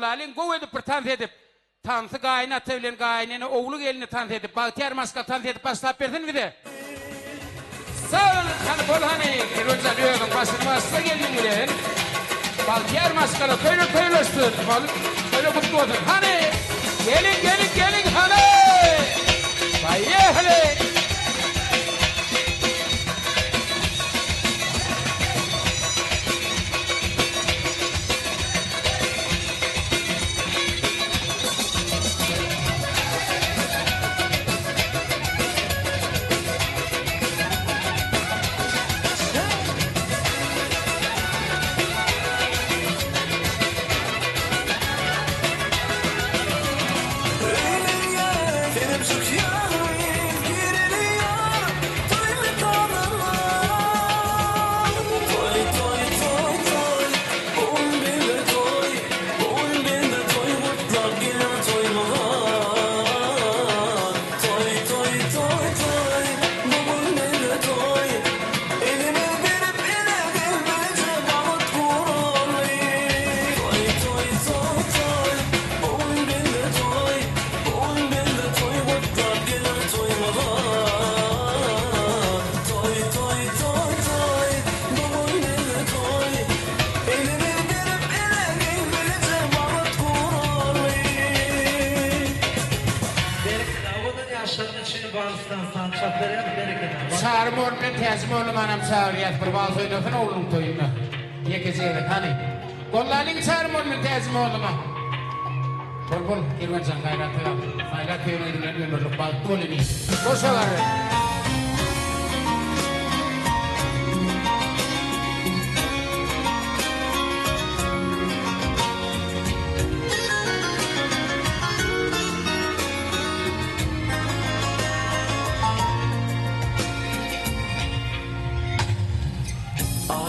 gollalyn gow edip bir tans edip tansy gaýnaty bilen gaýnany oğlu gelini tans edip Bagtyar maskal tans edip başlap berdin bide. Sağ ol hadi bol hani Kerwen Sheker'in başyny bassa geldin bilen. Bagtyar maskala köýleşdir. Böyle kutlu olsun. Hani gelin hani. Hayır. Çağırma oğlum ben tezim oğlum anam çağırıyat bir bal söylüyorsun oğlum toyuna. Yekeceğilik hani. Gollalyn çağırma oğlum ben tezim oğluma. Bol Kerwen Sheker gayratı. Fayla köyüne gidilen ömürlük bal dolini. Boş olar.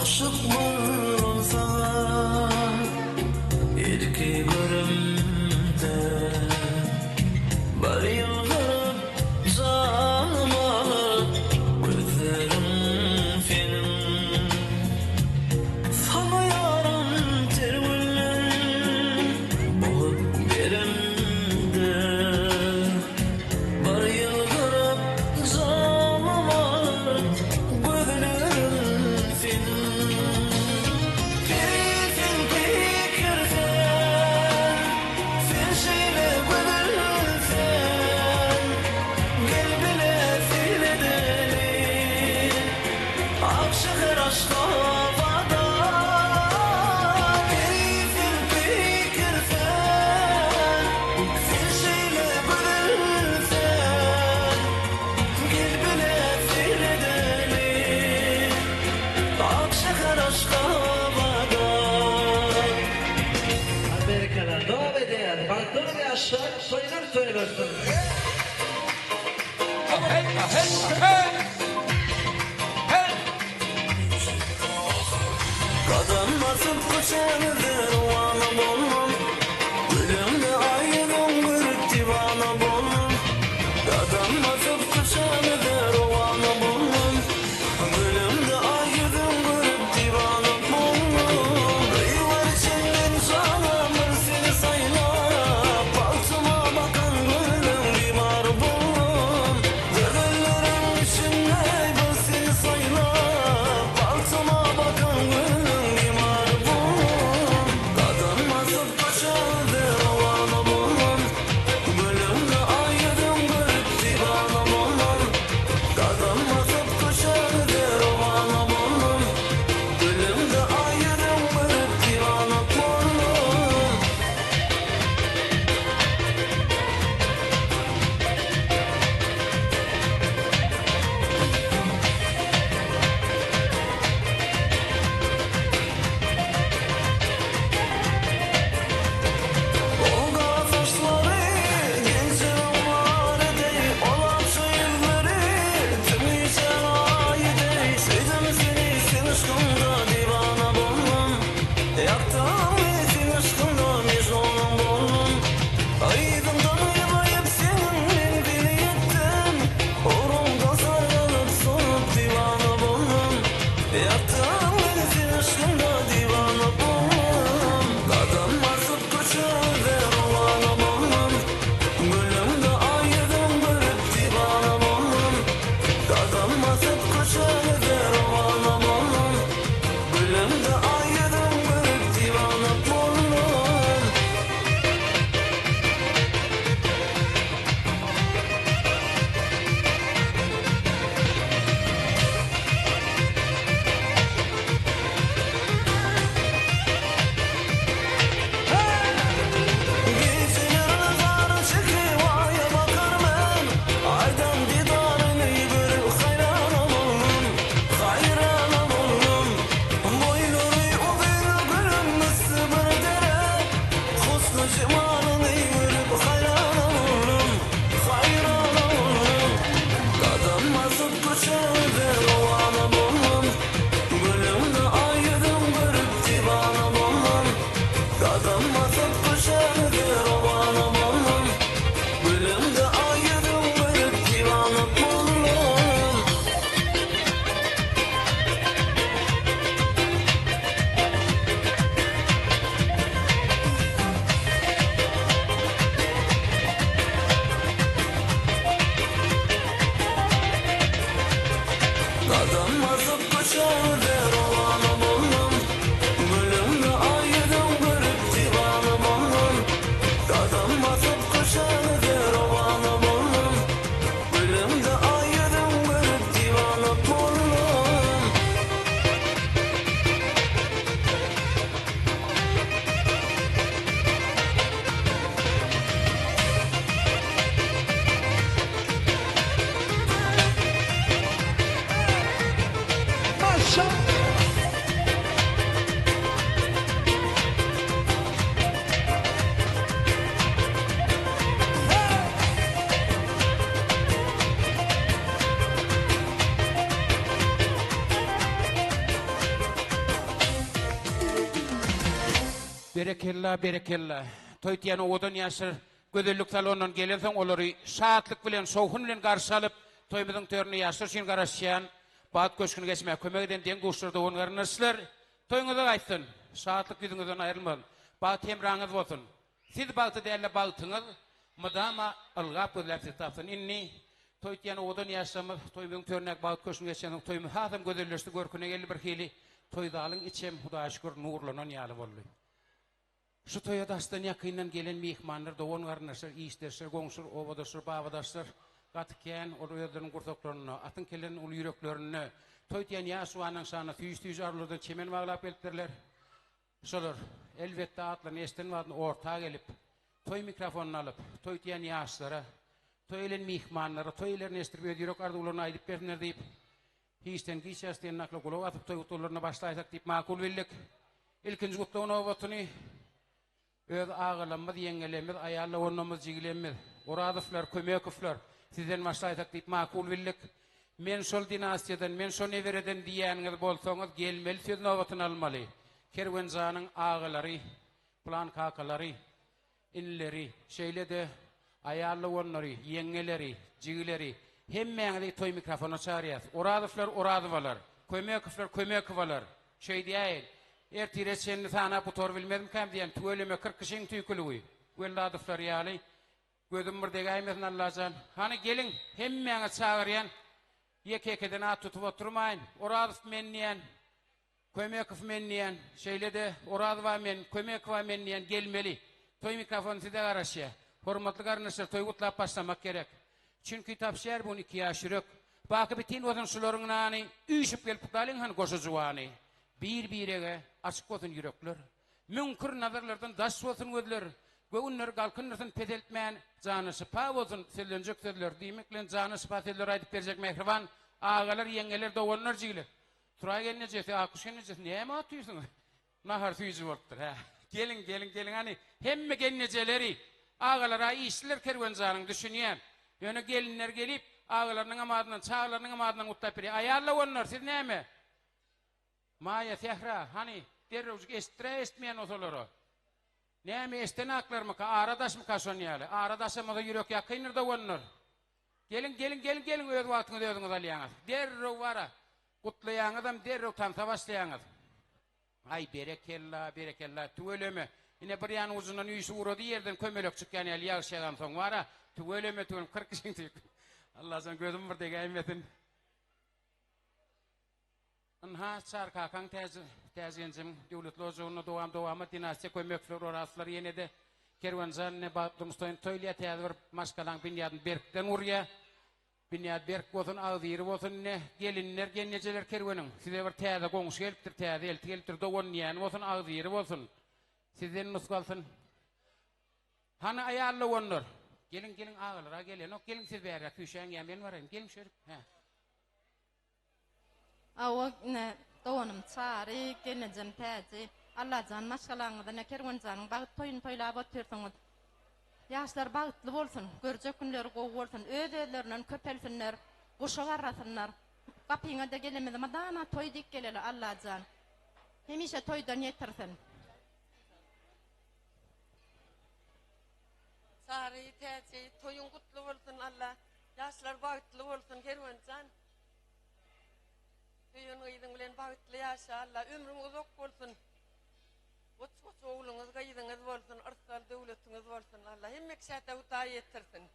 Aşık varım sana ilki görümde bayılırım zaman gözlerim film sanıyorum tervilim olup yerimde bayılırım zaman gözlerim film. Söylersin. Kadın basıp kuşanıdır vana bolum. Gülümde ayının kırık divana bolum. Kadın basıp kuşanıdır vana bolum. Gülümde ayının kırık divana bolum. Yıllar içinden çalamır seni sayla. Baltıma bakan gülüm bir mar bolum. Gönüllerim basıp kuşanıdır ovana bolum Gülümde ayırım verip divana bolum Dadam basıp kuşanıdır ovana bolum Gülümde ayırım verip divana bolum Dadam basıp kuşanıdır ovana bolum Gülümde ayırım verip divana bolum Berekella, berekella. Toytiyany odan ýaşyr, gözellik salonundan gelen soň olary şatlyk bilen, sowhun bilen garşy alyp, toýmyzyň törüne ýaşyr şin garaşýan, bat köşküne geçmek kömek eden deň guşlarda on garnaşlar. Toýuňyza gaýtyn, şatlyk ýüzüňizden aýrylmaň. Bat temraňyz bolsun. Siz bagty däle bagtyňyz, madama algap gözläp tapsyn. Inni toýtiyany odan ýaşamy, toýmyzyň törüne bat köşküne geçen toýmy hasam gözelleşdi görküne geldi bir hili. Toýdalyň içem Hudaýa şükür nurlanan ýaly boldy. Şu toya dastan yakından gelen mihmanlar, doğan garnaşlar, iyisteşler, goňşur, obadaşlar, babadaşlar, gatıken, oruyadların kurtaklarına, atın kelen ulu yüreklerine, toytiyan yasuanın sana tüyüz arılardan çemen bağlap elttirler. Şolar, elbette atlan esten vadın ortağa gelip, toy mikrofonunu alıp, toytiyan yaslara, toylen mihmanlara, toylerin estirip, yürek ardılarına aydıp bersinler deyip, histen giyşastiyen nakla kulağı atıp toy kutularına başlaysak deyip makul bildik. İlkinci kutluğun ovatını, öz ağalamız, yengelemiz, ayarla onumuz, jigilemiz, oradıflar, kömekifler, sizden başlaysak deyip makul bildik. Men şol dinastiyadan, men şol nevereden diýäniňiz bolsaňyz, gelmeli söz nowatyny almaly. Kerwen Şeker'niň ağalary, plan kakalary, inleri, şeýlede ayarlı onları, yengeleri, jigileri, hemmeňizi toy mikrofona çağırýas. Oradıflar, oradıvalar, kömekifler, kömekivalar. Şeý diýär. Ertire sen sana bu tor bilmedim kam diýen, tüöleme 40 kişiň tüýkülügi. Gölladyflar ýaly. Gözüm bir degaýmesin Allahjan. Hani gelin hemmeňe çağırýan. Yekekeden at tutup oturmaýyn. Oradyf men diýen. Kömekif men diýen. Şeýlede oradywa men, kömekwa men diýen gelmeli. Toy mikrofon size garaşýa. Hormatly garnaşlar, toy gutlap başlamak gerek. Çünki tapşýar bunu 2 ýaşyrok. Baky bitin odan şularyňny üýşüp gelip galyň han goşujwany. Bir-birege açık olsun yürekler. Münkür nazarlardan daş olsun gözler. Göğünler galkınlardan pedeltmeyen canı şifa olsun sellenecek sözler. Diýmekle canı şifa sözler aýdyp berjek mehriban. Ağalar, yengeler, doganlar jigiler. Turay gelene jese, akış gelene jese. Näme atýyrsın? Nahar tüýüji bolupdyr. Gelin. Hani hemme gennejeleri ağalara işler Kerwen Şeker'niň düşünýän. Ýöne gelinler gelip ağalarynyň amadynyň, çağalarynyň amadynyň utlap berýär. Ayarla onlar siz näme? Maya Sehra, hani derrewjik estmeyen otoları. Näme estenaklarmy ka aradaşmy kaşonýaly. Aradaşymyza ýürek ýakynlar da onlar. Gelin öz wagtyňyzy özüňiz alýaňyz. Derrew wara. Gutlaýaňyzam derrew tansa başlaýaňyz. Ay berekella, tüöleme. Ine bir ýany uzundan üýsü urady ýerden kömelek çykýan ýaly ýagşaýan soň wara. Tüöleme 40 kişiň tüýk. Allah sen gözüm bir degaýmesin. Anha çar kakan tezgencim döwletli ojağına dowam dinastiýa kömekler oraslar ýene de Kerwen Şeker'ne bagdymyzdan toýlýa täzir maşgalaň binýadyň berkden urýa. Binýad berk bolsun, agdyry bolsun ne gelinler, gennejeler Kerweniň. Size bir täze goňşy gelipdir, täze elti gelipdir, dogan ýany bolsun, agdyry bolsun. Sizden nusgalsyn. Hana ayarly onlar. Gelin ağalara gelin. Ok gelin siz berä, küşäň ýa-men baryn. Gelin şerip. Awa ne dowanım çary genejem täze Allah jan maşgalaňyzda ne Kerwen Şeker'niň bagyt toýlap otyrsyňyz. Ýaşlar bagtly bolsun, görjek günleri gowy bolsun, öz özlerinden köpelsinler, goşa garrasynlar. Gapyňa da gelemedi, madana toy dik geleli Allah jan. Hemişe toydan ýetirsin. Çağrı tezi, toyun kutlu olsun Allah. Yaşlar bağıtlı olsun Kerwencan. Düğün gıydın bilen bağıtlı yaşa Allah. Ömrünüz uzak olsun. Uç oğlunuz gıydınız olsun. Arsal devletiniz olsun Allah. Hemmek şahta utayı ettirsin.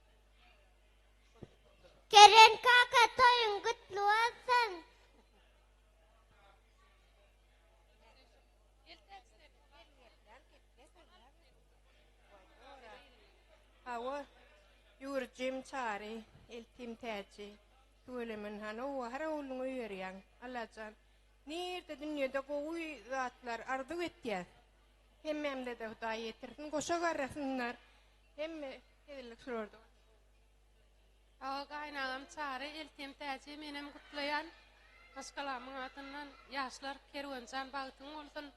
Kerwen kaka toyun kutlu olsun. Hava yurcim çare iltim teci tuğlemin hanu hara oğlunu yürüyen Allah'can nerede dünyada koğuy zatlar ardı ettiler hem de hutayı yetirsin koşa garrasınlar hem edilik sordu. Ağa kaynağım çare iltim teci menem kutlayan başkalamın adından yaşlar Kerwencan bağıtın olsun.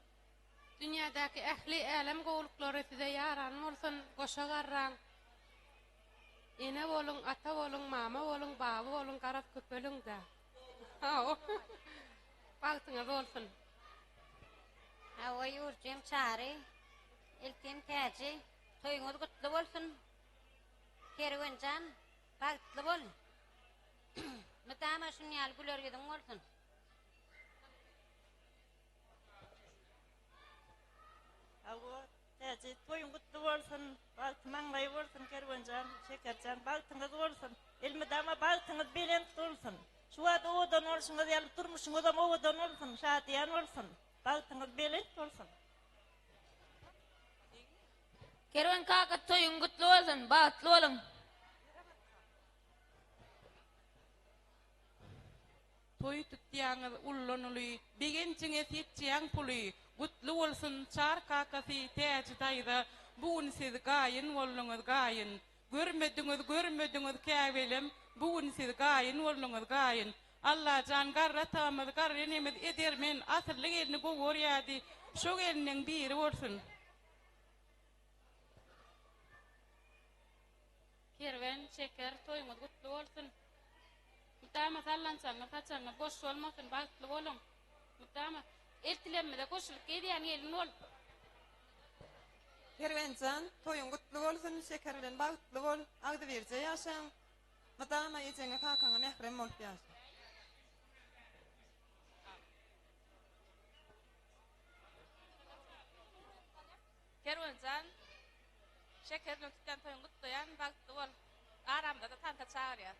Dünyadaki ehli alem goğulukları size yaran olsun koşa garran. Ene bolun, ata bolun, mama bolun, baba bolun, karap köpölün de. Bağıtınız olsun. Hava yurcim çare iltim teci toyun kutlu olsun. Kerwencan bağıtlı bol. Mütama şunu yal gülör gidin olsun. Hava tezi toyun kutlu olsun. Baltman gayı olsun Kerwencan, Shekercan, baltınız olsun. Elmidama baltınız belent olsun. Şu adı odan olsunuz, yalı durmuşsunuz ama odan olsun, şadiyan olsun. Baltınız belent olsun. Kerwen kaka toyun kutlu olsun, bağıtlı olun. Toy tutyanız ullonuluy, bigencine titçiyan puluy, kutlu olsun çar kakası teci tayda, buğun siz gayin ollunuz gayin. Görmediniz kävelem, buğun siz gayin ollunuz gayin. Allah can garra tamız garra enemiz edermen, asırlı gelini goğur yadi, şu gelinin biri olsun. Kerwen Sheker toyumuz kutlu olsun. Mutama sallansanız, kaçsanız, boş olmasın, bağıtlı olun. Mutama, eltilenmede koşulup gidiyen gelin ol. Kerwencan toyun kutlu olsun şekerlen bağıtlı ol. Ağdı verce yaşan. Madama yiyeceğine kakana mehrem olup yaşan. Kerwencan, Sheker'le tutan toyun kutlayan bağıtlı ol. Aramda da tanta çağırıyor.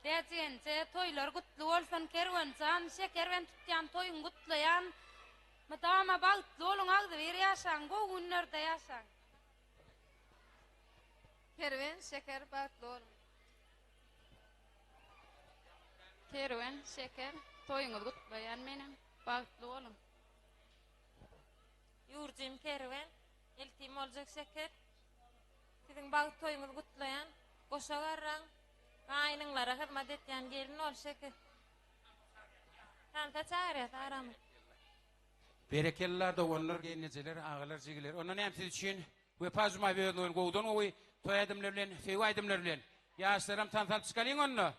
Tejince toylar kutlu olsun Kerwencan, Shekerwen tutyan toyun kutlayan. Madama bağıtlı olun ağdı ver yaşan, go günlerde yaşan. Kerwen Sheker bağıtlı olun. Kerwen Sheker toyunuz kutlayan menem bağıtlı olun. Yurcim Kerwen, iltim olacak Sheker. Sizin bağıt toyunuz kutlayan, koşa garran. Aynınlara hırmat etyen gelin ol Sheker. Tanta çağırıyor aramı. Berekeller doğanlar, gelinceler, ağalar, cigiler. Onun hepsi için ve pazma verilen goğdun o toy adımlarla, feyva adımlarla. Yaşlarım tantal çıkarın onu.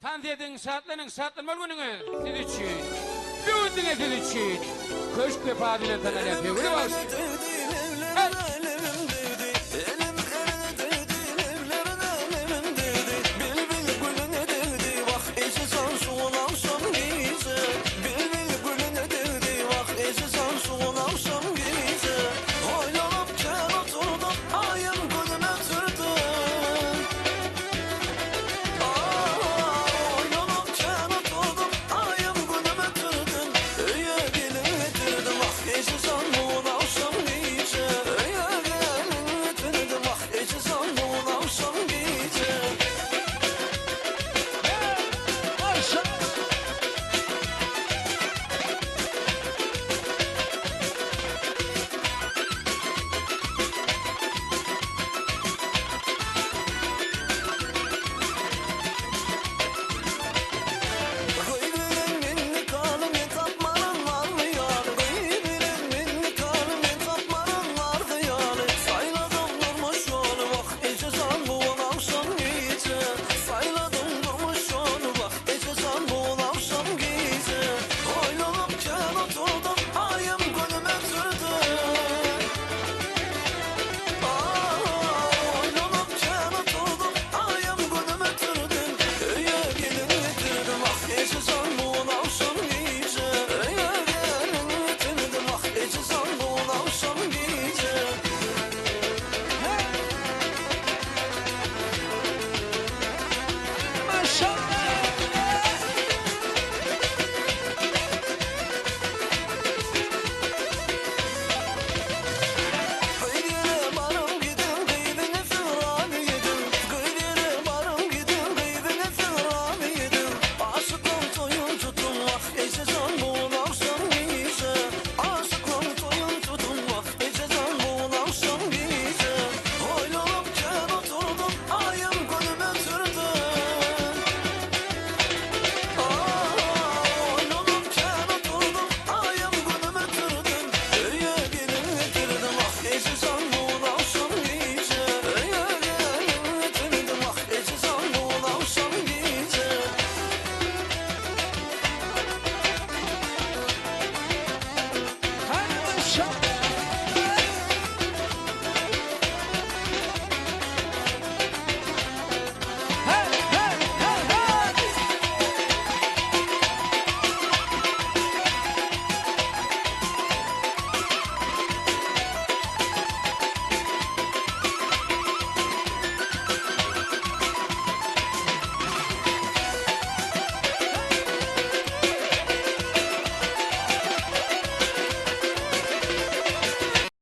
Tanzedin saatlanın malgununu siz için. Büyüdüğünüz siz için. Köşk ve fadilen tanıyan feyva var.